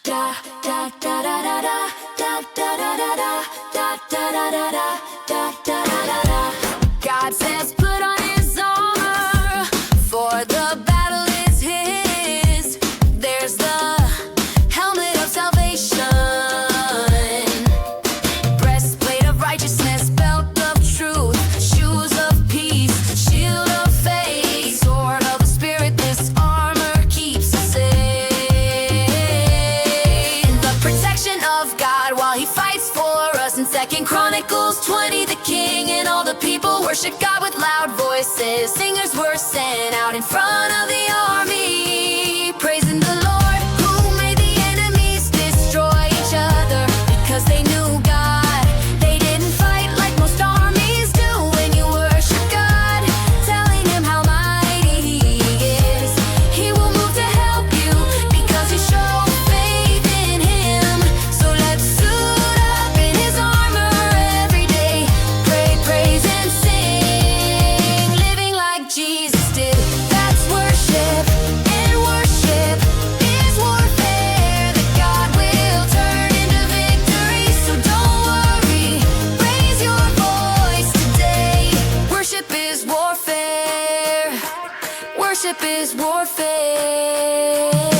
God says put on his armor, for the battle is his. There's the helmet of salvation, breastplate of righteousness, belt of truth, shoes of peace, shield of faith, sword of the Spirit. This armor keeps us safe. The protection of God while he fights for us. In 2 Chronicles 20, the king and all the people worship God with loud voices. Singers were sent out in front of the army, praising the Lord who made the enemies destroy each other. Because they knew God, they didn't fight like most armies do. When you worship God, telling him how mighty he is, he will move to help you because you show faith in him. So let's suit up in his armor every day, pray, praise and sing, living like Jesus did. That's worship, and worship is warfare that God will turn into victory. So don't worry, raise your voice today. Worship is warfare. Worship is warfare.